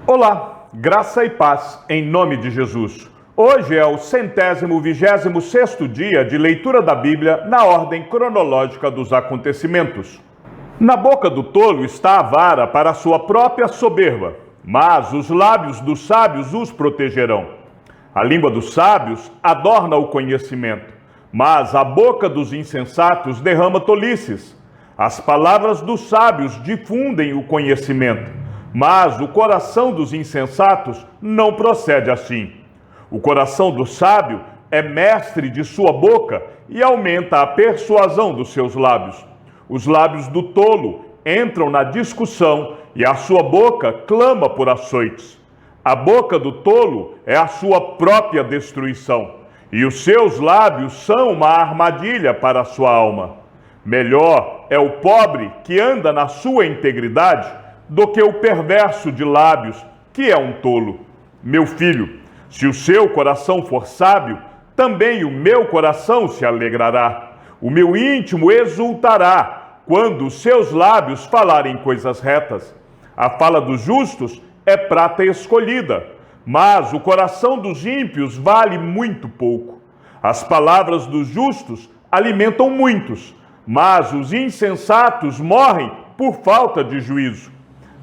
Olá, graça e paz em nome de Jesus. Hoje é o 126º dia de leitura da Bíblia na ordem cronológica dos acontecimentos. Na boca do tolo está a vara para a sua própria soberba, mas os lábios dos sábios os protegerão. A língua dos sábios adorna o conhecimento, mas a boca dos insensatos derrama tolices. As palavras dos sábios difundem o conhecimento, mas o coração dos insensatos não procede assim. O coração do sábio é mestre de sua boca e aumenta a persuasão dos seus lábios. Os lábios do tolo entram na discussão e a sua boca clama por açoites. A boca do tolo é a sua própria destruição, e os seus lábios são uma armadilha para a sua alma. Melhor é o pobre que anda na sua integridade do que o perverso de lábios, que é um tolo. Meu filho, se o seu coração for sábio, também o meu coração se alegrará. O meu íntimo exultará quando os seus lábios falarem coisas retas. A fala dos justos é prata escolhida, mas o coração dos ímpios vale muito pouco. As palavras dos justos alimentam muitos, mas os insensatos morrem por falta de juízo.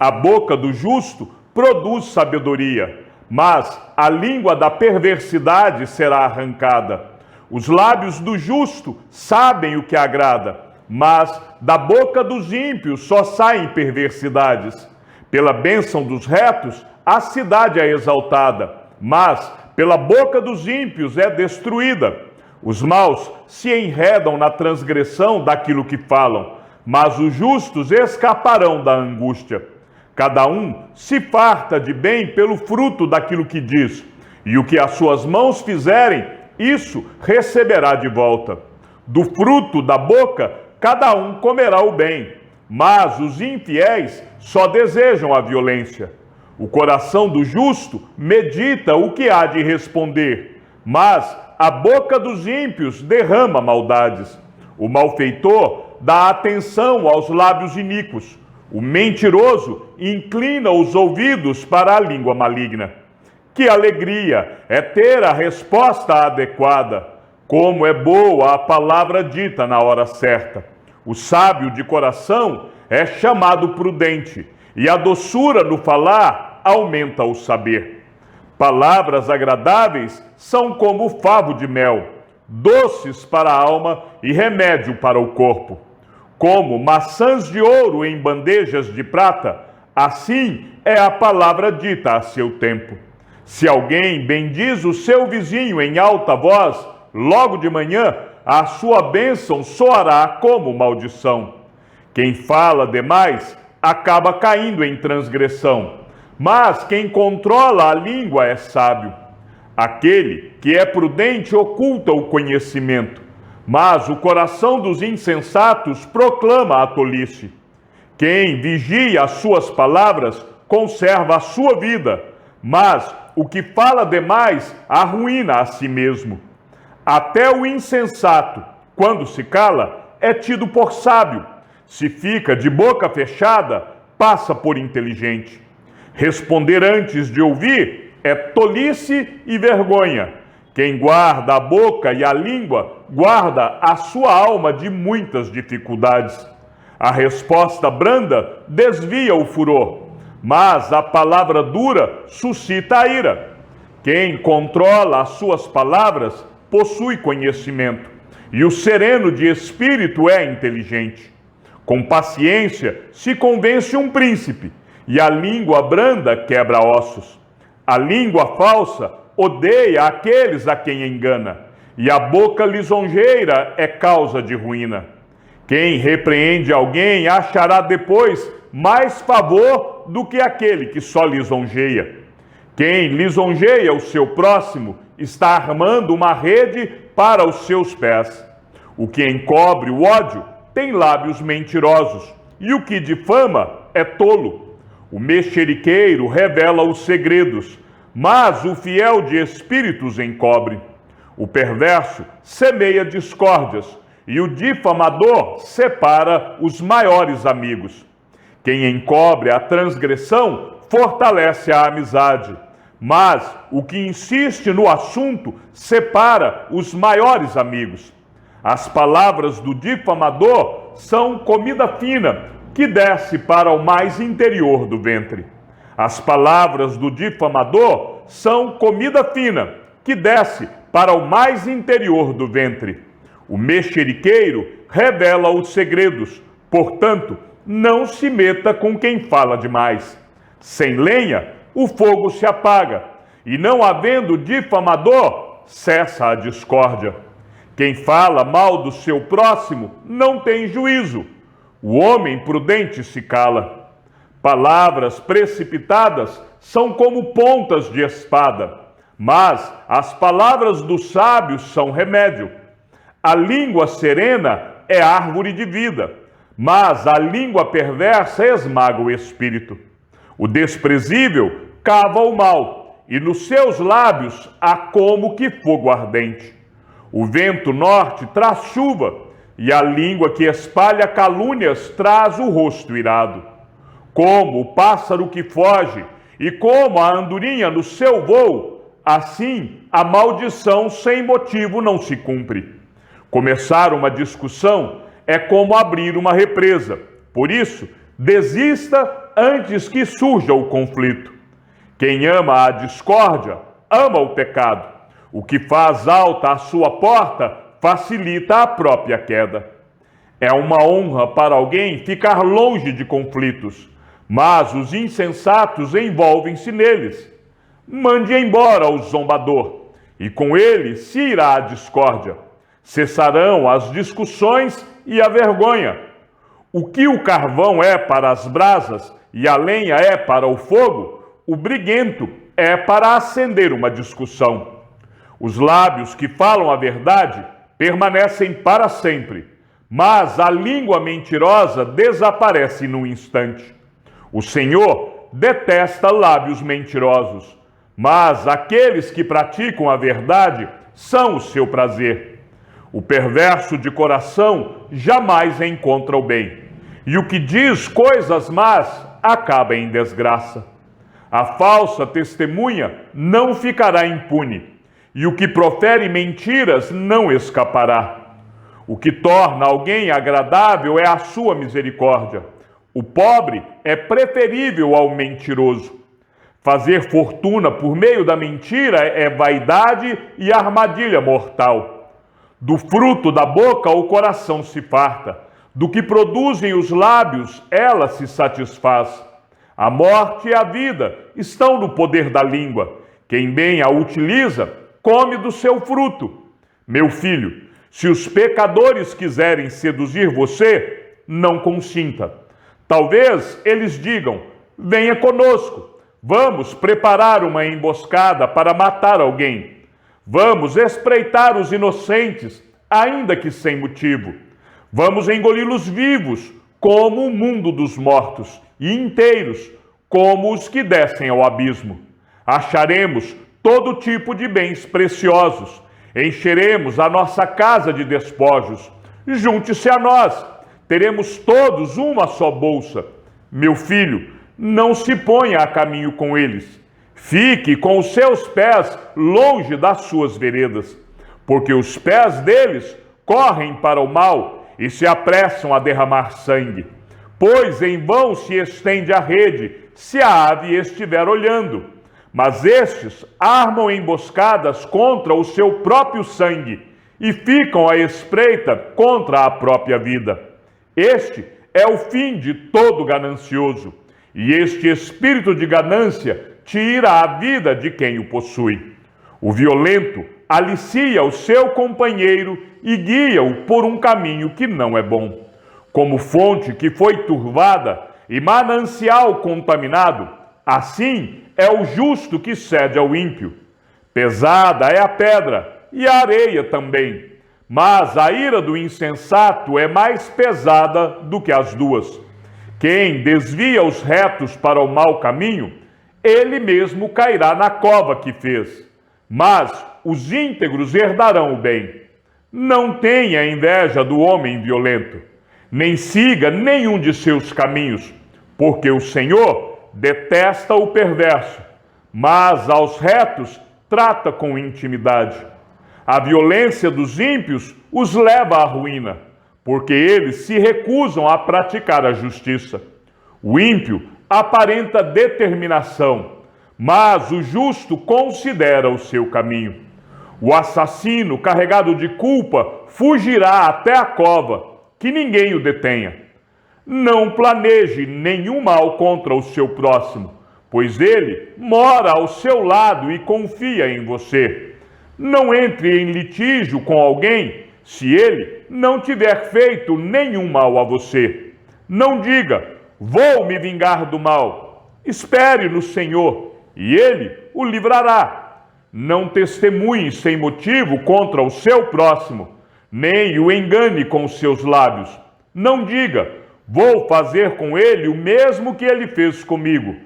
A boca do justo produz sabedoria, mas a língua da perversidade será arrancada. Os lábios do justo sabem o que agrada, mas da boca dos ímpios só saem perversidades. Pela bênção dos retos, a cidade é exaltada, mas pela boca dos ímpios é destruída. Os maus se enredam na transgressão daquilo que falam, mas os justos escaparão da angústia. Cada um se farta de bem pelo fruto daquilo que diz, e o que as suas mãos fizerem, isso receberá de volta. Do fruto da boca, cada um comerá o bem, mas os infiéis só desejam a violência. O coração do justo medita o que há de responder, mas a boca dos ímpios derrama maldades. O malfeitor dá atenção aos lábios iníquos. O mentiroso inclina os ouvidos para a língua maligna. Que alegria é ter a resposta adequada! Como é boa a palavra dita na hora certa! O sábio de coração é chamado prudente, e a doçura no falar aumenta o saber. Palavras agradáveis são como o favo de mel, doces para a alma e remédio para o corpo. Como maçãs de ouro em bandejas de prata, assim é a palavra dita a seu tempo. Se alguém bendiz o seu vizinho em alta voz, logo de manhã, a sua bênção soará como maldição. Quem fala demais acaba caindo em transgressão, mas quem controla a língua é sábio. Aquele que é prudente oculta o conhecimento, mas o coração dos insensatos proclama a tolice. Quem vigia as suas palavras conserva a sua vida, mas o que fala demais arruína a si mesmo. Até o insensato, quando se cala, é tido por sábio. Se fica de boca fechada, passa por inteligente. Responder antes de ouvir é tolice e vergonha. Quem guarda a boca e a língua, guarda a sua alma de muitas dificuldades. A resposta branda desvia o furor, mas a palavra dura suscita a ira. Quem controla as suas palavras possui conhecimento, e o sereno de espírito é inteligente. Com paciência se convence um príncipe, e a língua branda quebra ossos. A língua falsa odeia aqueles a quem engana, e a boca lisonjeira é causa de ruína. Quem repreende alguém achará depois mais favor do que aquele que só lisonjeia. Quem lisonjeia o seu próximo está armando uma rede para os seus pés. O que encobre o ódio tem lábios mentirosos, e o que difama é tolo. O mexeriqueiro revela os segredos, mas o fiel de espíritos encobre. O perverso semeia discórdias, e o difamador separa os maiores amigos. Quem encobre a transgressão fortalece a amizade, mas o que insiste no assunto separa os maiores amigos. As palavras do difamador são comida fina que desce para o mais interior do ventre. As palavras do difamador são comida fina que desce para o mais interior do ventre. O mexeriqueiro revela os segredos, portanto, não se meta com quem fala demais. Sem lenha, o fogo se apaga, e não havendo difamador, cessa a discórdia. Quem fala mal do seu próximo não tem juízo. O homem prudente se cala. Palavras precipitadas são como pontas de espada, mas as palavras dos sábios são remédio. A língua serena é árvore de vida, mas a língua perversa esmaga o espírito. O desprezível cava o mal, e nos seus lábios há como que fogo ardente. O vento norte traz chuva, e a língua que espalha calúnias traz o rosto irado. Como o pássaro que foge, e como a andorinha no seu voo, assim a maldição sem motivo não se cumpre. Começar uma discussão é como abrir uma represa. Por isso, desista antes que surja o conflito. Quem ama a discórdia, ama o pecado. O que faz alta a sua porta, facilita a própria queda. É uma honra para alguém ficar longe de conflitos, mas os insensatos envolvem-se neles. Mande embora o zombador, e com ele se irá a discórdia. Cessarão as discussões e a vergonha. O que o carvão é para as brasas e a lenha é para o fogo, o briguento é para acender uma discussão. Os lábios que falam a verdade permanecem para sempre, mas a língua mentirosa desaparece num instante. O Senhor detesta lábios mentirosos, mas aqueles que praticam a verdade são o seu prazer. O perverso de coração jamais encontra o bem, e o que diz coisas más acaba em desgraça. A falsa testemunha não ficará impune, e o que profere mentiras não escapará. O que torna alguém agradável é a sua misericórdia. O pobre é preferível ao mentiroso. Fazer fortuna por meio da mentira é vaidade e armadilha mortal. Do fruto da boca o coração se farta, do que produzem os lábios ela se satisfaz. A morte e a vida estão no poder da língua. Quem bem a utiliza, come do seu fruto. Meu filho, se os pecadores quiserem seduzir você, não consinta. Talvez eles digam: venha conosco, vamos preparar uma emboscada para matar alguém. Vamos espreitar os inocentes, ainda que sem motivo. Vamos engoli-los vivos, como o mundo dos mortos, e inteiros, como os que descem ao abismo. Acharemos todo tipo de bens preciosos, encheremos a nossa casa de despojos. Junte-se a nós, teremos todos uma só bolsa. Meu filho, não se ponha a caminho com eles. Fique com os seus pés longe das suas veredas, porque os pés deles correm para o mal e se apressam a derramar sangue. Pois em vão se estende a rede, se a ave estiver olhando. Mas estes armam emboscadas contra o seu próprio sangue e ficam à espreita contra a própria vida. Este é o fim de todo ganancioso, e este espírito de ganância tira a vida de quem o possui. O violento alicia o seu companheiro e guia-o por um caminho que não é bom. Como fonte que foi turvada e manancial contaminado, assim é o justo que cede ao ímpio. Pesada é a pedra e a areia também, mas a ira do insensato é mais pesada do que as duas. Quem desvia os retos para o mau caminho, ele mesmo cairá na cova que fez. Mas os íntegros herdarão o bem. Não tenha inveja do homem violento, nem siga nenhum de seus caminhos, porque o Senhor detesta o perverso, mas aos retos trata com intimidade. A violência dos ímpios os leva à ruína, porque eles se recusam a praticar a justiça. O ímpio aparenta determinação, mas o justo considera o seu caminho. O assassino, carregado de culpa, fugirá até a cova, que ninguém o detenha. Não planeje nenhum mal contra o seu próximo, pois ele mora ao seu lado e confia em você. Não entre em litígio com alguém se ele não tiver feito nenhum mal a você. Não diga, vou me vingar do mal. Espere no Senhor, e ele o livrará. Não testemunhe sem motivo contra o seu próximo, nem o engane com os seus lábios. Não diga, vou fazer com ele o mesmo que ele fez comigo.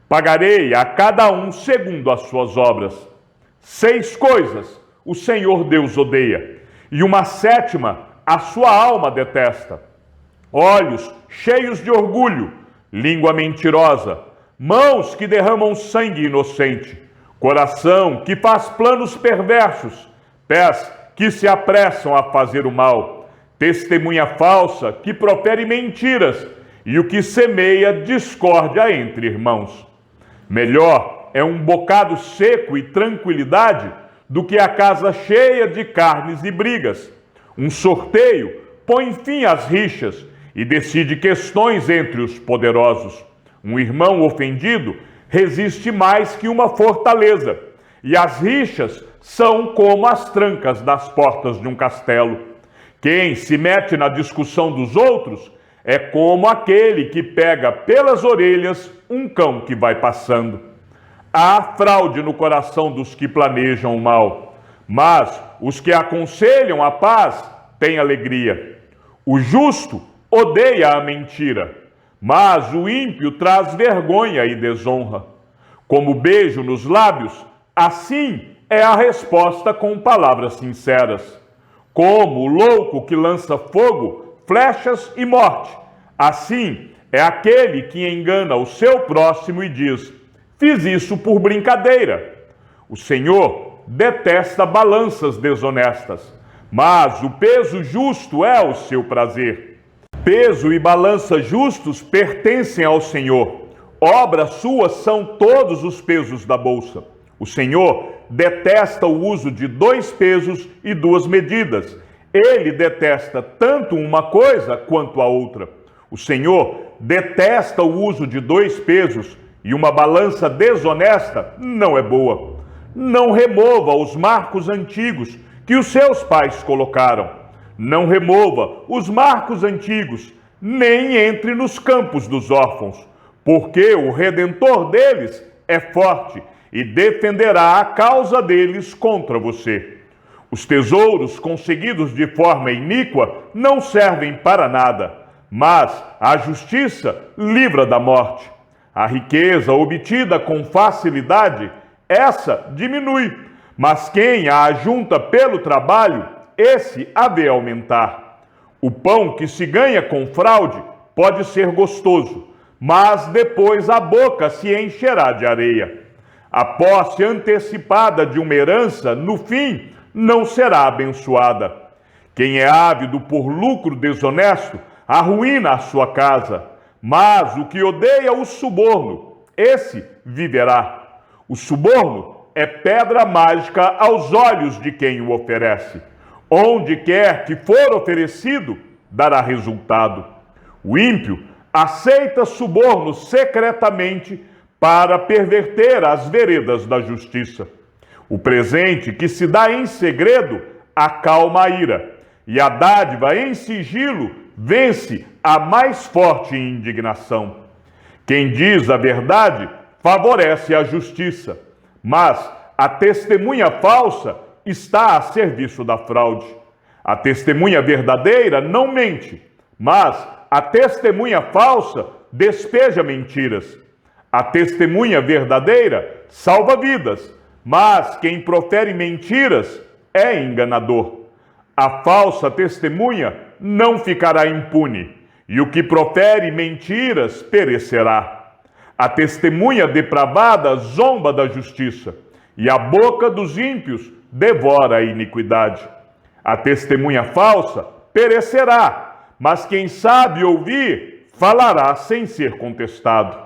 Pagarei a cada um segundo as suas obras. 6 coisas o Senhor Deus odeia, e uma 7ª a sua alma detesta: olhos cheios de orgulho, língua mentirosa, mãos que derramam sangue inocente, coração que faz planos perversos, pés que se apressam a fazer o mal, testemunha falsa que profere mentiras e o que semeia discórdia entre irmãos. Melhor é um bocado seco e tranquilidade do que a casa cheia de carnes e brigas. Um sorteio põe fim às rixas e decide questões entre os poderosos. Um irmão ofendido resiste mais que uma fortaleza, e as rixas são como as trancas das portas de um castelo. Quem se mete na discussão dos outros é como aquele que pega pelas orelhas um cão que vai passando. Há fraude no coração dos que planejam o mal, mas os que aconselham a paz têm alegria. O justo odeia a mentira, mas o ímpio traz vergonha e desonra. Como beijo nos lábios, assim é a resposta com palavras sinceras. Como o louco que lança fogo, flechas e morte, assim é aquele que engana o seu próximo e diz: fiz isso por brincadeira. O Senhor detesta balanças desonestas, mas o peso justo é o seu prazer. Peso e balança justos pertencem ao Senhor. Obras suas são todos os pesos da bolsa. O Senhor detesta o uso de 2 pesos e 2 medidas. Ele detesta tanto uma coisa quanto a outra. O Senhor detesta o uso de 2 pesos, e uma balança desonesta não é boa. Não remova os marcos antigos que os seus pais colocaram. Não remova os marcos antigos, nem entre nos campos dos órfãos, porque o Redentor deles é forte e defenderá a causa deles contra você. Os tesouros conseguidos de forma iníqua não servem para nada, mas a justiça livra da morte. A riqueza obtida com facilidade, essa diminui, mas quem a ajunta pelo trabalho, esse a vê aumentar. O pão que se ganha com fraude pode ser gostoso, mas depois a boca se encherá de areia. A posse antecipada de uma herança, no fim, não será abençoada. Quem é ávido por lucro desonesto, arruína a sua casa, mas o que odeia o suborno, esse viverá. O suborno é pedra mágica aos olhos de quem o oferece. Onde quer que for oferecido, dará resultado. O ímpio aceita suborno secretamente para perverter as veredas da justiça. O presente que se dá em segredo acalma a ira, e a dádiva em sigilo vence a mais forte indignação. Quem diz a verdade favorece a justiça, mas a testemunha falsa está a serviço da fraude. A testemunha verdadeira não mente, mas a testemunha falsa despeja mentiras. A testemunha verdadeira salva vidas, mas quem profere mentiras é enganador. A falsa testemunha não ficará impune, e o que profere mentiras perecerá. A testemunha depravada zomba da justiça, e a boca dos ímpios devora a iniquidade. A testemunha falsa perecerá, mas quem sabe ouvir, falará sem ser contestado.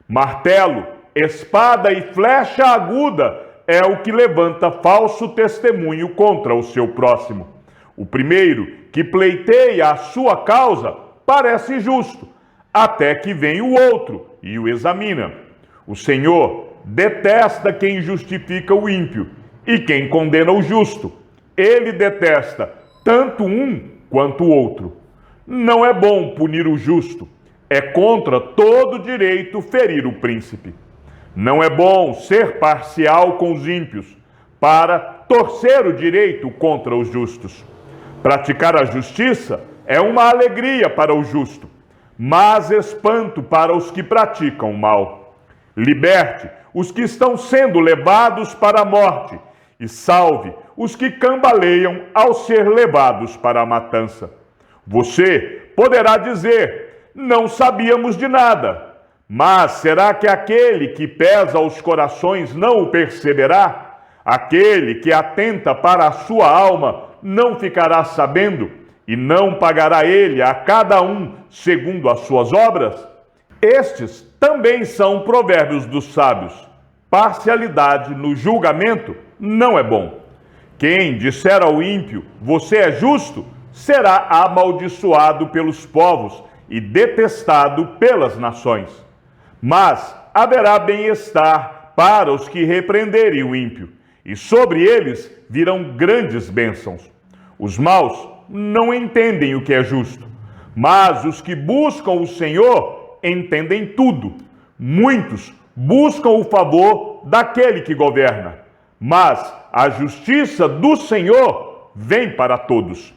Martelo, espada e flecha aguda é o que levanta falso testemunho contra o seu próximo. O primeiro que pleiteia a sua causa parece justo, até que vem o outro e o examina. O Senhor detesta quem justifica o ímpio e quem condena o justo. Ele detesta tanto um quanto o outro. Não é bom punir o justo, é contra todo direito ferir o príncipe. Não é bom ser parcial com os ímpios, para torcer o direito contra os justos. Praticar a justiça é uma alegria para o justo, mas espanto para os que praticam o mal. Liberte os que estão sendo levados para a morte e salve os que cambaleiam ao ser levados para a matança. Você poderá dizer: não sabíamos de nada. Mas será que aquele que pesa os corações não o perceberá? Aquele que atenta para a sua alma não ficará sabendo? E não pagará ele a cada um segundo as suas obras? Estes também são provérbios dos sábios. Parcialidade no julgamento não é bom. Quem disser ao ímpio: você é justo, será amaldiçoado pelos povos e detestado pelas nações. Mas haverá bem-estar para os que repreenderem o ímpio, e sobre eles virão grandes bênçãos. Os maus não entendem o que é justo, mas os que buscam o Senhor entendem tudo. Muitos buscam o favor daquele que governa, mas a justiça do Senhor vem para todos.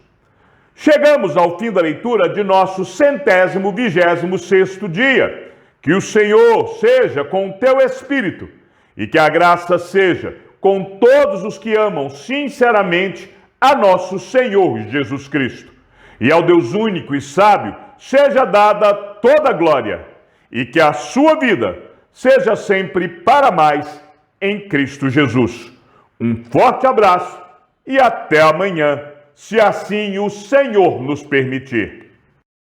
Chegamos ao fim da leitura de nosso 126º dia. Que o Senhor seja com o teu espírito e que a graça seja com todos os que amam sinceramente a nosso Senhor Jesus Cristo. E ao Deus único e sábio seja dada toda a glória e que a sua vida seja sempre para mais em Cristo Jesus. Um forte abraço e até amanhã, se assim o Senhor nos permitir.